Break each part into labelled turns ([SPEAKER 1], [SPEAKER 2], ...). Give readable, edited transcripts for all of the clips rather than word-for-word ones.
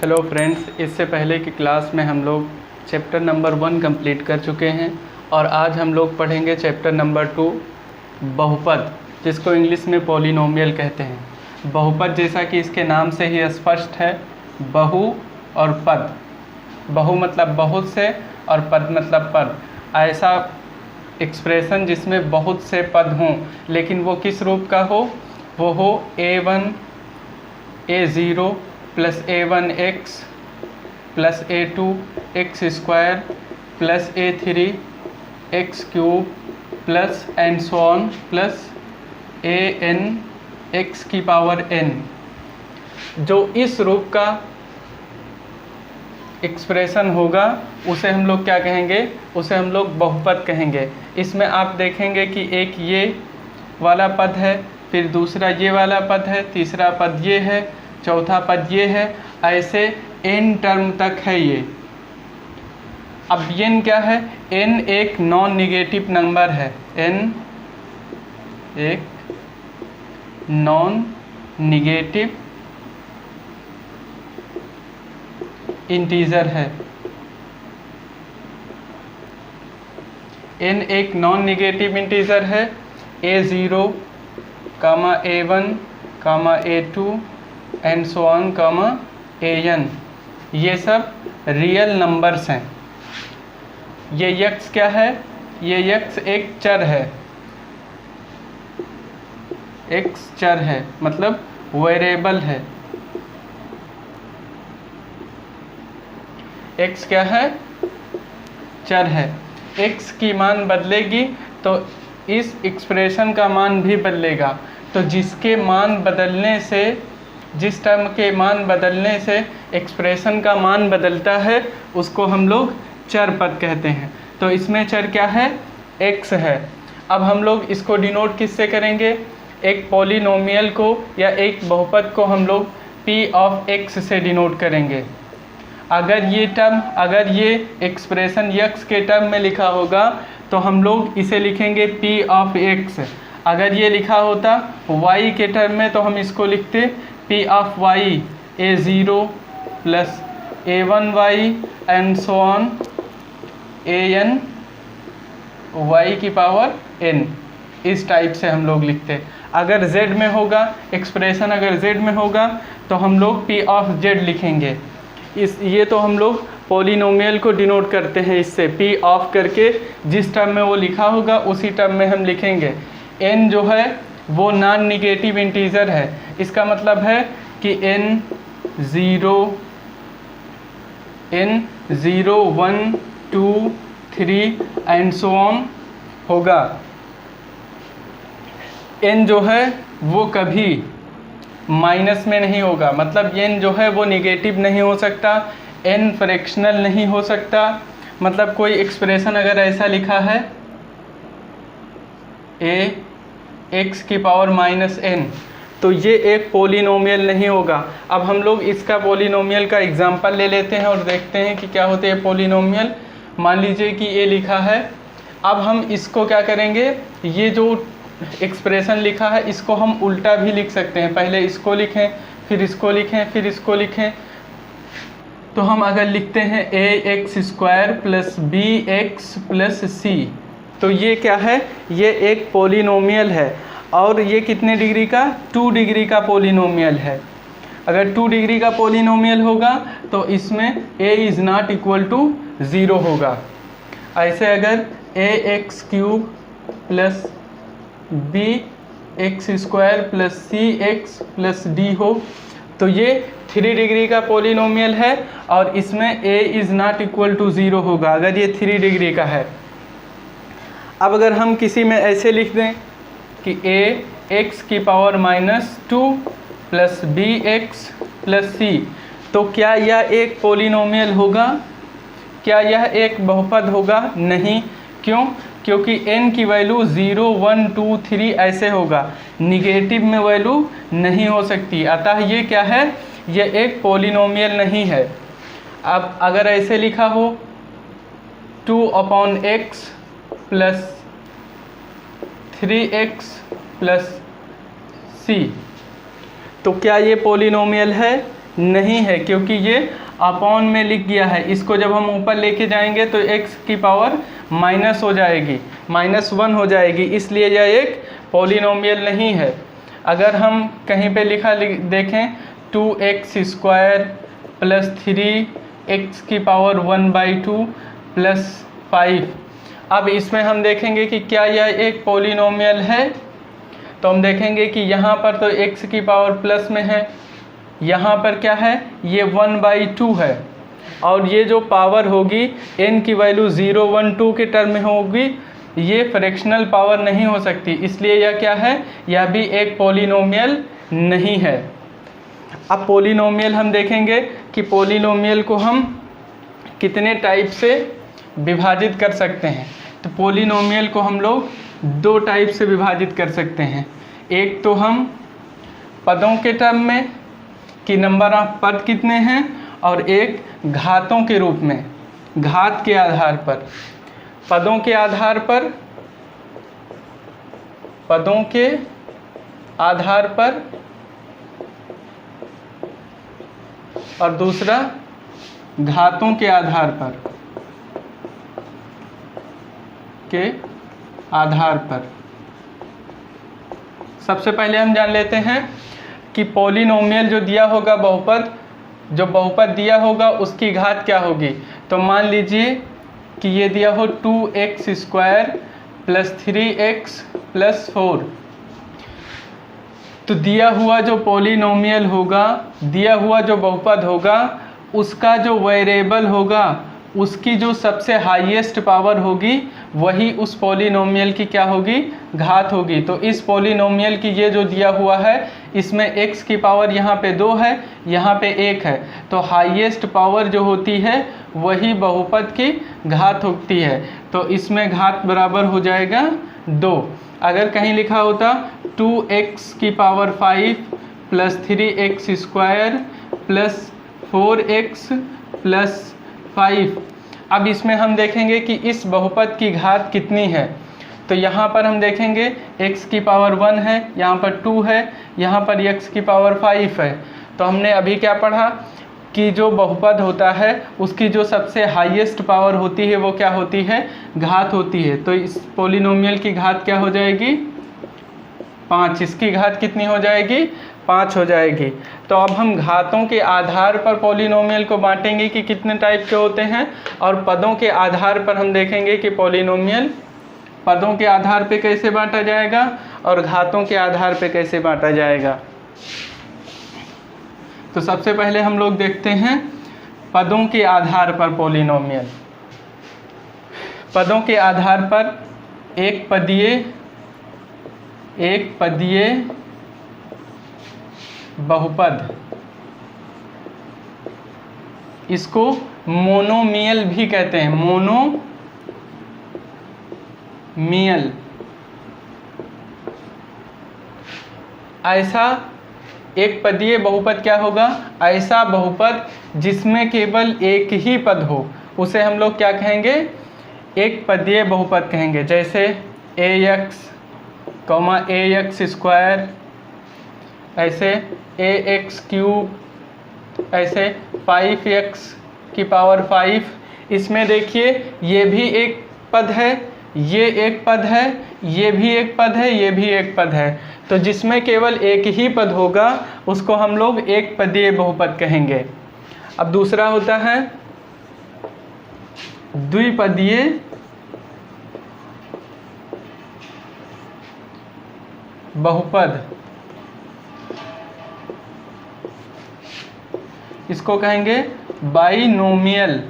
[SPEAKER 1] Hello friends, इससे पहले की क्लास में हम लोग चैप्टर नंबर 1 कंप्लीट कर चुके हैं और आज हम लोग पढ़ेंगे चैप्टर नंबर 2 बहुपद, जिसको इंग्लिश में पॉलिनोमियल कहते हैं। बहुपद जैसा कि इसके नाम से ही स्पष्ट है, बहु और पद। बहु मतलब बहुत से और पद मतलब पद। ऐसा एक्सप्रेशन जिसमें बहुत से पद हों, लेकिन वो किस रूप का हो? वो हो a1 a0 plus a1x plus a2 x square plus a3 x cube plus and so on plus an x की पावर n। जो इस रूप का एक्सप्रेशन होगा उसे हम लोग क्या कहेंगे? उसे हम लोग बहुपद कहेंगे। इसमें आप देखेंगे कि एक ये वाला पद है, फिर दूसरा ये वाला पद है, तीसरा पद ये है, चौथा पद ये है, ऐसे n टर्म तक है ये। अब n क्या है? n एक नॉन निगेटिव नंबर है। n एक नॉन निगेटिव इंटीजर है। n एक नॉन निगेटिव इंटीजर है। a0 comma a1 comma a2 and so on comma an, ये सब रियल नंबर्स हैं। ये x क्या है? ये x एक चर है। x चर है मतलब वेरिएबल है। x क्या है? चर है। x की मान बदलेगी तो इस एक्सप्रेशन का मान भी बदलेगा। तो जिसके मान बदलने से, जिस टर्म के मान बदलने से एक्सप्रेशन का मान बदलता है, उसको हम लोग चर पद कहते हैं। तो इसमें चर क्या है? x है। अब हम लोग इसको डिनोट किससे करेंगे? एक पॉलिनोमियल को या एक बहुपद को हम लोग p ऑफ x से डिनोट करेंगे। अगर ये एक्सप्रेशन x के टर्म में लिखा होगा तो हम लोग इसे लिखेंगे p ऑफ x। अगर ये लिखा होता y के टर्म में तो हम इसको लिखते p of y, a0 plus a1y and so on an y की पावर n। इस टाइप से हम लोग लिखते। अगर z में होगा एक्सप्रेशन, अगर z में होगा तो हम लोग p ऑफ z लिखेंगे। ये तो हम लोग पॉलिनोमियल को डिनोट करते हैं इससे, p ऑफ करके जिस टर्म में वो लिखा होगा उसी टर्म में हम लिखेंगे। n जो है वो नॉन निगेटिव इंटीजर है। इसका मतलब है कि n 0 1 2 3 एंड सो ऑन होगा। n जो है वो कभी माइनस में नहीं होगा, मतलब n जो है वो निगेटिव नहीं हो सकता, n फ्रैक्शनल नहीं हो सकता। मतलब कोई एक्सप्रेशन अगर ऐसा लिखा है a x की पावर माइनस n, तो ये एक पॉलिनोमियल नहीं होगा। अब हम लोग इसका पॉलिनोमियल का एग्जांपल ले लेते हैं और देखते हैं कि क्या होते हैं पॉलिनोमियल। मान लीजिए कि ये लिखा है। अब हम इसको क्या करेंगे? ये जो एक्सप्रेशन लिखा है इसको हम उल्टा भी लिख सकते हैं। पहले इसको लिखें, फिर इसको लिखें, फिर इसको लिखें। तो हम अगर लिखते हैं ax square plus bx plus c, तो ये क्या है? ये एक पॉलिनोमियल है। और ये कितने डिग्री का? 2 डिग्री का पॉलिनोमियल है। अगर 2 डिग्री का पॉलिनोमियल होगा तो इसमें a is not equal to 0 होगा। ऐसे अगर ax cube plus bx square plus cx plus d हो तो ये 3 डिग्री का पॉलिनोमियल है और इसमें a is not equal to 0 होगा अगर ये 3 डिग्री का है। अब अगर हम किसी में ऐसे लिख दें कि ax की power minus 2 plus bx plus c, तो क्या यह एक पॉलिनोमियल होगा? क्या यह एक बहुपद होगा? नहीं। क्यों? क्योंकि n की वैल्यू 0 1 2 3 ऐसे होगा, निगेटिव में वैल्यू नहीं हो सकती। अतः ये क्या है? ये एक पॉलिनोमियल नहीं है। अब अगर ऐसे लिखा हो 2/x plus 3x plus c, तो क्या ये पॉलिनोमियल है? नहीं है, क्योंकि ये अपॉन में लिख गया है। इसको जब हम ऊपर लेके जाएंगे तो x की पावर माइनस हो जाएगी, -1 हो जाएगी, इसलिए यह एक पॉलिनोमियल नहीं है। अगर हम कहीं पे लिखा देखें 2x² प्लस 3x की पावर 1/2 प्लस 5, अब इसमें हम देखेंगे कि क्या यह एक पॉलिनोमियल है। तो हम देखेंगे कि यहाँ पर तो x की पावर प्लस में है, यहाँ पर क्या है, ये 1/2 है, और ये जो पावर होगी n की वैल्यू 0, 1, 2 के टर्म में होगी, ये फ्रैक्शनल पावर नहीं हो सकती, इसलिए यह क्या है, यह भी एक पॉलिनोमियल नहीं है। अब पॉलिनोमियल हम देखेंगे कि पॉलिनोमियल को हम कितने टाइप से विभाजित कर सकते हैं। तो पॉलिनोमियल को हम लोग 2 टाइप से विभाजित कर सकते हैं। एक तो हम पदों के टर्म में कि नंबर ऑफ पद कितने हैं, और एक घातों के रूप में, घात के आधार पर, पदों के आधार पर, पदों के आधार पर, और दूसरा घातों के आधार पर, के आधार पर। सबसे पहले हम जान लेते हैं कि पॉलिनोमियल जो दिया होगा, बहुपद, जो बहुपद दिया होगा उसकी घात क्या होगी। तो मान लीजिए कि ये दिया हो 2x² प्लस 3x प्लस 4, तो दिया हुआ जो पॉलिनोमियल होगा, दिया हुआ जो बहुपद होगा, उसका जो वेरिएबल होगा, उसकी जो सबसे हाईएस्ट पावर होगी, वही उस पॉलिनोमियल की क्या होगी, घात होगी। तो इस पॉलिनोमियल की ये जो दिया हुआ है, इसमें x की पावर यहाँ पे 2 है, यहाँ पे 1 है, तो हाईएस्ट पावर जो होती है वही बहुपद की घात होती है। तो इसमें घात बराबर हो जाएगा 2। अगर कहीं लिखा होता 2x की power 5 plus 3x² plus 4x plus 5, अब इसमें हम देखेंगे कि इस बहुपद की घात कितनी है। तो यहाँ पर हम देखेंगे x की पावर 1 है, यहाँ पर 2 है, यहाँ पर x की पावर 5 है। तो हमने अभी क्या पढ़ा कि जो बहुपद होता है उसकी जो सबसे हाईएस्ट पावर होती है वो क्या होती है, घात होती है। तो इस पॉलिनोमियल की घात क्या हो जाएगी, 5। इसकी घात कितनी हो जाएगी, 5 हो जाएगी। तो अब हम घातों के आधार पर पॉलिनोमियल को बांटेंगे कि कितने टाइप के होते हैं, और पदों के आधार पर हम देखेंगे कि पॉलिनोमियल पदों के आधार पे कैसे बांटा जाएगा और घातों के आधार पे कैसे बांटा जाएगा। तो सबसे पहले हम लोग देखते हैं पदों के आधार पर पॉलिनोमियल। पदों के आधार पर एक पदीय बहुपद, इसको मोनोमियल भी कहते हैं, मोनोमियल। ऐसा एक पदीय बहुपद क्या होगा, ऐसा बहुपद जिसमें केवल एक ही पद हो, उसे हम लोग क्या कहेंगे, एक पदीय बहुपद कहेंगे। जैसे ax, ax², ऐसे ax³, ऐसे 5x की पावर 5। इसमें देखिए ये भी एक पद है, ये एक पद है, ये भी एक पद है, ये भी एक पद है। तो जिसमें केवल एक ही पद होगा उसको हम लोग एक पदीय बहुपद कहेंगे। अब दूसरा होता है द्विपदीय बहुपद, इसको कहेंगे बाइनोमियल।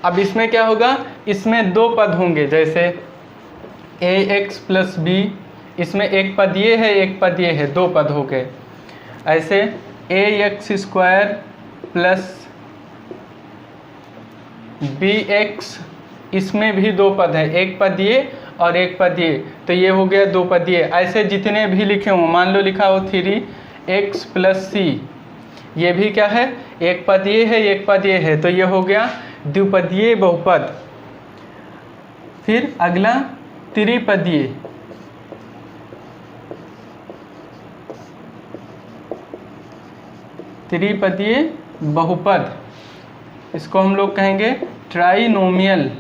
[SPEAKER 1] अब इसमें क्या होगा, इसमें 2 पद होंगे, जैसे ax प्लस b, इसमें एक पद ये है, एक पद ये है, 2 पद हो गए। ऐसे ax² प्लस bx, इसमें भी 2 पद है, एक पद ये और एक पद ये, तो ये हो गया 2 पद ये। ऐसे जितने भी लिखे हों, मान लो लिखा हो 3x प्लस c, ये भी क्या है, एक पद ये है, एक पद ये है, तो ये हो गया द्विपदीय बहुपद। फिर अगला त्रिपदीय, त्रिपदीय बहुपद, इसको हम लोग कहेंगे ट्राइनोमियल।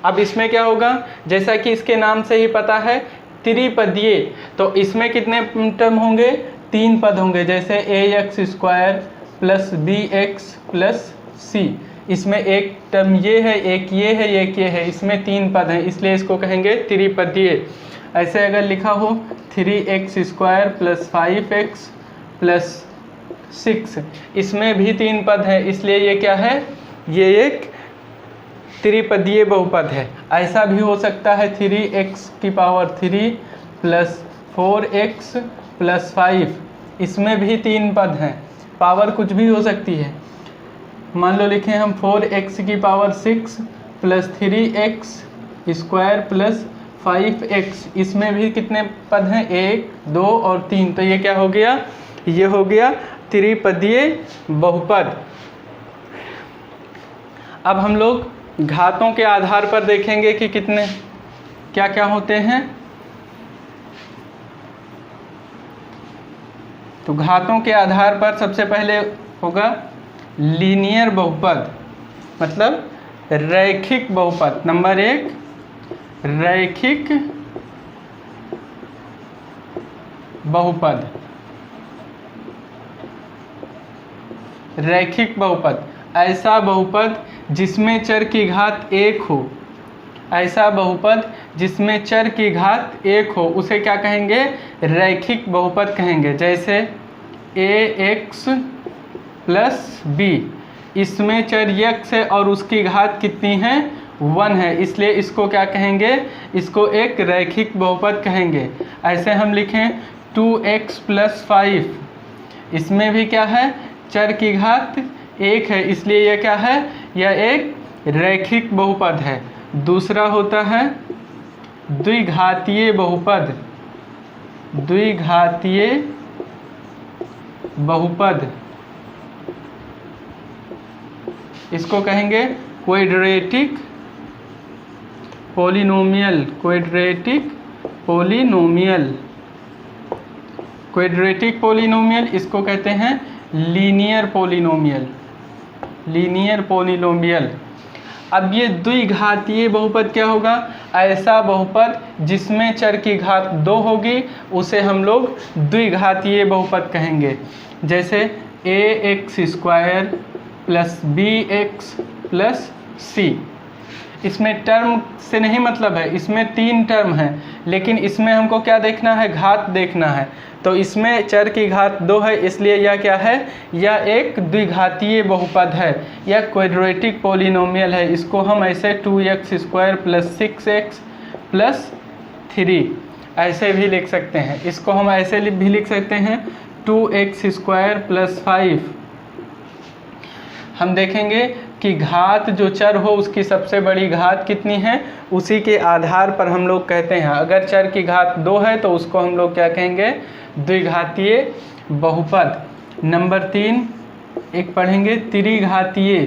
[SPEAKER 1] अब इसमें क्या होगा, जैसा कि इसके नाम से ही पता है त्रिपदीय, तो इसमें कितने टर्म होंगे, 3 पद होंगे। जैसे ax² plus bx plus c, इसमें एक टर्म ये है, एक ये है, एक ये है, इसमें 3 पद हैं, इसलिए इसको कहेंगे त्रिपदीय। ऐसे अगर लिखा हो 3x² प्लस 5x प्लस 6, इसमें भी 3 पद है, इसलिए ये क्या है, ये एक त्रिपदीय बहुपद है। ऐसा भी हो सकता है 3x³ प्लस 4x प्लस 5, इसमें भी 3 पद हैं, पावर कुछ भी हो सकती है। मान लो लिखें हम 4x6 plus 3x² plus 5x, इसमें भी कितने पद हैं, 1 2 और 3, तो ये क्या हो गया, ये हो गया त्रिपदीय बहुपद। अब हम लोग घातों के आधार पर देखेंगे कि कितने क्या क्या होते हैं। तो घातों के आधार पर सबसे पहले होगा लीनियर बहुपद, मतलब रैखिक बहुपद। नंबर 1 रैखिक बहुपद। रैखिक बहुपद ऐसा बहुपद जिसमें चर की घात 1 हो, ऐसा बहुपद जिसमें चर की घात 1 हो उसे क्या कहेंगे, रैखिक बहुपद कहेंगे। जैसे ax प्लस b, इसमें चर x है और उसकी घात कितनी है, 1 है, इसलिए इसको क्या कहेंगे, इसको एक रैखिक बहुपद कहेंगे। ऐसे हम लिखें 2x प्लस 5, इसमें भी क्या है, चर की घात 1 है, इसलिए यह क्या है, यह एक रैखिक बहुपद है। दूसरा होता है द्विघातीय बहुपद। द्विघातीय बहुपद, इसको कहेंगे quadratic polynomial. Quadratic polynomial, quadratic polynomial, इसको कहते हैं लीनियर पॉलिनोमियल। Linear polynomial. अब ये द्विघातीय बहुपद क्या होगा, ऐसा बहुपद जिसमें चर की घात 2 होगी उसे हम लोग द्विघातीय बहुपद कहेंगे। जैसे ax² plus bx plus c, इसमें टर्म से नहीं मतलब है, इसमें 3 टर्म हैं, लेकिन इसमें हमको क्या देखना है, घात देखना है। तो इसमें चर की घात 2 है, इसलिए यह क्या है, यह एक द्विघातीय बहुपद है, यह क्वाड्रेटिक पॉलिनोमियल है। इसको हम ऐसे 2x² प्लस 6x प्लस 3 ऐसे भी लिख सकते हैं। इसको हम ऐसे भी लिख सकते हैं 2x² प्लस 5। हम देखेंगे कि घात जो चर हो उसकी सबसे बड़ी घात कितनी है, उसी के आधार पर हम लोग कहते हैं। अगर चर की घात 2 है तो उसको हम लोग क्या कहेंगे, द्विघातीय बहुपद। नंबर 3 एक पढ़ेंगे त्रिघातीय।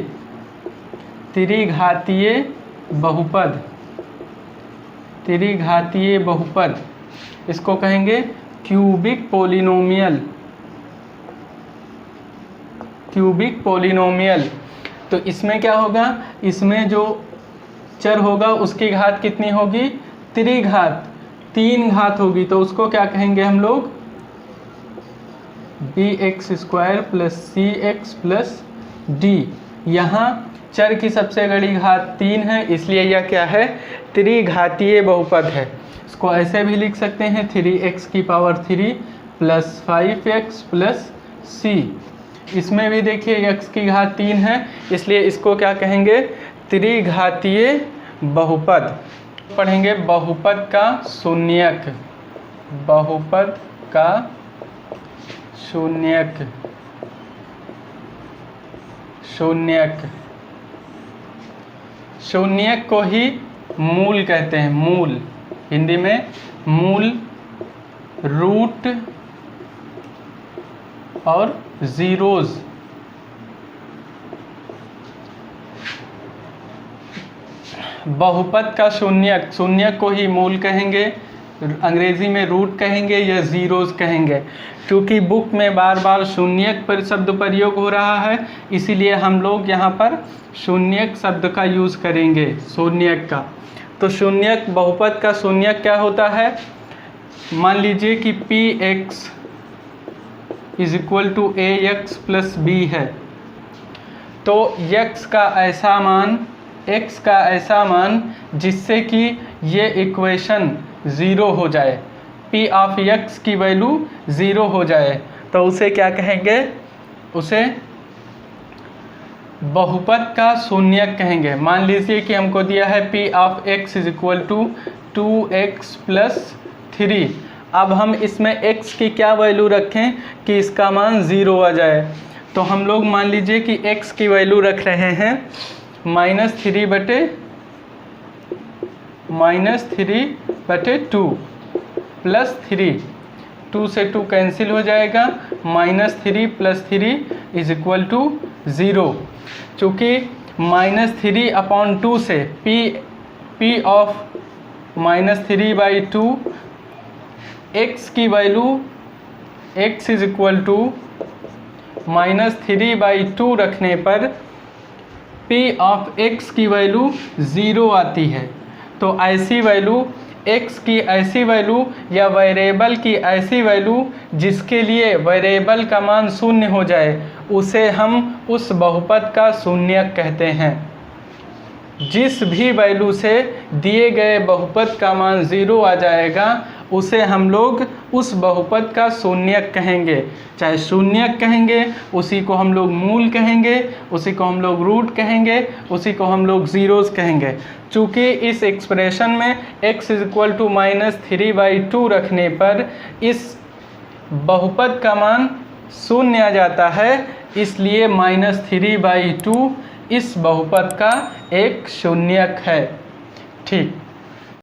[SPEAKER 1] त्रिघातीय बहुपद। त्रिघातीय बहुपद, इसको कहेंगे क्यूबिक पॉलिनोमियल। Cubic polynomial. तो इसमें क्या होगा, इसमें जो चर होगा उसकी घात कितनी होगी, त्रिघात, 3 घात होगी, तो उसको क्या कहेंगे हम लोग, bx² plus cx plus d। यहाँ चर की सबसे बड़ी घात 3 है, इसलिए यह क्या है, त्रिघातीय बहुपद है। इसको ऐसे भी लिख सकते हैं 3x³ plus 5x plus c। इसमें भी देखिए x की घात 3 है, इसलिए इसको क्या कहेंगे, त्रिघातीय बहुपद। पढ़ेंगे बहुपद का शून्यक। बहुपद का शून्यक। शून्यक, शून्यक को ही मूल कहते हैं। मूल, हिंदी में मूल, रूट और जीरोज। बहुपद का शून्यक, शून्यक को ही मूल कहेंगे, अंग्रेज़ी में रूट कहेंगे या ज़ीरोज़ कहेंगे। क्योंकि बुक में बार बार शून्यक पर शब्द प्रयोग हो रहा है, इसीलिए हम लोग यहाँ पर शून्यक शब्द का यूज़ करेंगे, शून्यक का। तो शून्यक बहुपद का शून्यक क्या होता है? मान लीजिए कि p x is equal to a x plus b है, तो x का ऐसा मान जिससे कि ये इक्वेशन ज़ीरो हो जाए, p ऑफ x की वैल्यू ज़ीरो हो जाए, तो उसे क्या कहेंगे? उसे बहुपद का शून्यक कहेंगे। मान लीजिए कि हमको दिया है p of x is equal to 2x plus 3। अब हम इसमें x की क्या वैल्यू रखें कि इसका मान ज़ीरो आ जाए? तो हम लोग मान लीजिए कि x की वैल्यू रख रहे हैं -3/2 प्लस 3, 2 से 2 कैंसिल हो जाएगा, -3 प्लस 3 इज इक्वल टू 0। चूँकि -3/2 से p ऑफ -3/2 x की value x is equal to -3/2 रखने पर p ऑफ x की वैल्यू ज़ीरो आती है। तो ऐसी वैल्यू x की ऐसी वैल्यू या वेरिएबल की ऐसी वैल्यू जिसके लिए वेरिएबल का मान शून्य हो जाए, उसे हम उस बहुपद का शून्यक कहते हैं। जिस भी वैल्यू से दिए गए बहुपद का मान ज़ीरो आ जाएगा, उसे हम लोग उस बहुपद का शून्यक कहेंगे। चाहे शून्यक कहेंगे, उसी को हम लोग मूल कहेंगे, उसी को हम लोग रूट कहेंगे, उसी को हम लोग ज़ीरोज़ कहेंगे। चूँकि इस एक्सप्रेशन में x इज इक्वल टू -3/2 रखने पर इस बहुपद का मान शून्य आ जाता है, इसलिए -3/2 इस बहुपद का एक शून्यक है। ठीक।